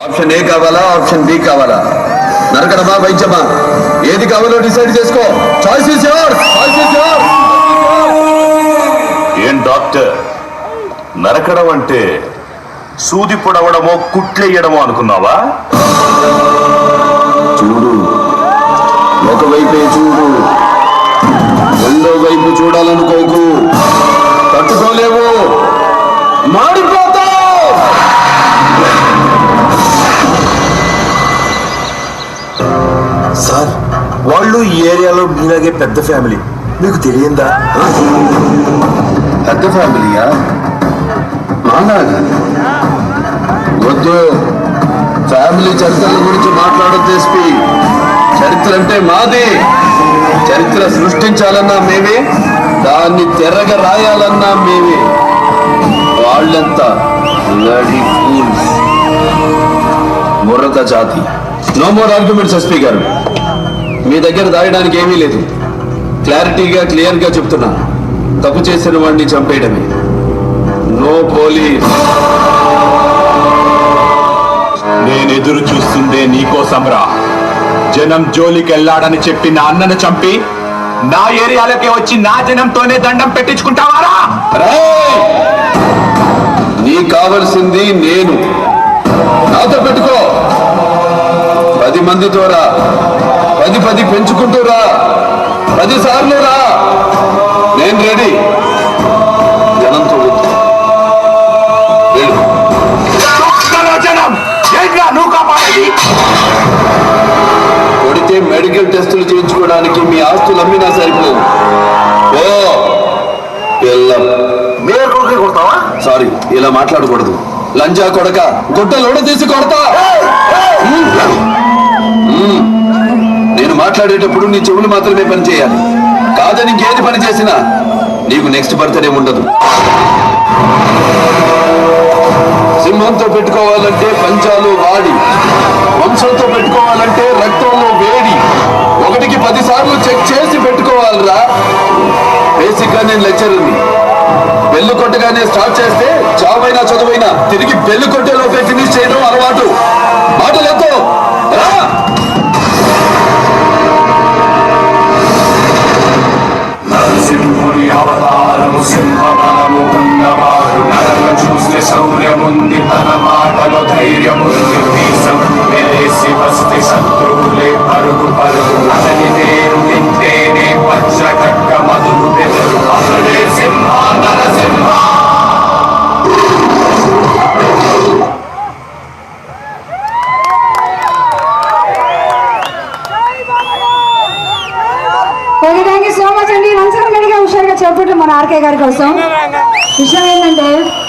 Option A కావాలా, option B కావాలా, నరకడమా వైద్యమా, ఏది కావాలో డిసైడ్ చేసుకో. Choice is yours, choice is yours. ఏం డాక్టర్, నరకడం అంటే సూది పొడవడమో కుట్లెయ్యడమో అనుకున్నావా? చూడు, ఒకవైపే చూడు, రెండో వైపు చూడాలనుకోకు. తట్టుకోలేవు, మాడిపోతావు. సార్, వాళ్ళు ఈ ఏరియాలో మీలాగే పెద్ద ఫ్యామిలీ, మీకు తెలియందా? పెద్ద ఫ్యామిలీయా? మాలాగా వద్దు. ఫ్యామిలీ చరిత్రల గురించి మాట్లాడొద్దు ఎస్పీ. చరిత్ర అంటే మాది. చరిత్ర సృష్టించాలన్నా మేమే, దాన్ని తెరగ రాయాలన్నా మేమే. వాళ్ళంతా బ్లడీ ఫూల్స్, మురత జాతి. నో మోర్ ఆర్గ్యుమెంట్స్ ఎస్పీ గారు. మీ దగ్గర దాయడానికి ఏమీ లేదు. క్లారిటీగా క్లియర్గా చెప్తున్నా, తప్పు చేసిన వాడిని చంపేయడమే. No police. నేను ఎదురు చూస్తుందే నీకోసం రా. జనం జోలికి వెళ్ళాడని చెప్పి నా అన్నను చంపి నా ఏరియాలోకి వచ్చి నా జనంతోనే దండం పెట్టించుకుంటావారా? నీకు కావలసింది నేను. నాతో పెట్టుకో. 10 మందితో రా, 10 పెంచుకుంటూ రా, 10 సార్లు రా. నేను రెడీ. జనంతో జనం నువ్వు కాపాడేది. కొడితే మెడికల్ టెస్టులు చేయించుకోవడానికి మీ ఆస్తులు అమ్మినా సరిపోవు. ఓ పిల్లం. మీరు కొడుకు కొడతావా? సారీ, ఇలా మాట్లాడకూడదు. లంజా కొడక, గుడ్డలోడ తీసి కొడతా. నేను మాట్లాడేటప్పుడు నీ చెవులు మాత్రమే పని చేయాలి. కాదని ఇంకేది పని చేసినా నీకు నెక్స్ట్ బర్త్డే ఉండదు. సింహంతో పెట్టుకోవాలంటే పంచాలు వాడి, వంశంతో పెట్టుకోవాలంటే రక్తంలో వేడి. 1కి 10 సార్లు చెక్ చేసి పెట్టుకోవాలిరా. బేసిక్ గా నేను లెక్చరర్ని. బెల్లు కొట్టగానే స్టార్ట్ చేస్తే చావైనా చదువైనా తిరిగి బెల్లు కొట్టేలోపే ఫినిష్ చేయడం అలవాటు. మాటలతో రా. నరసింహుని అవతారము సింహబలము ఉన్నవాడు. నరను చూస్తే శౌర్యముంది, తన మాటలో ధైర్యముంది. వీసం వెలేసి వస్తే శత్రువులే పరుగు పరుగు. అతని పేరు వింటేనే పచ్చ కక్క మధురు బెదరు. అతడే సింహ, Narasimha. Okay, thank you so much అండి. వన్స్ అగైన్ హుషారుగా చెప్పట్లు మన ఆర్కే గారి కోసం. విషయం ఏంటంటే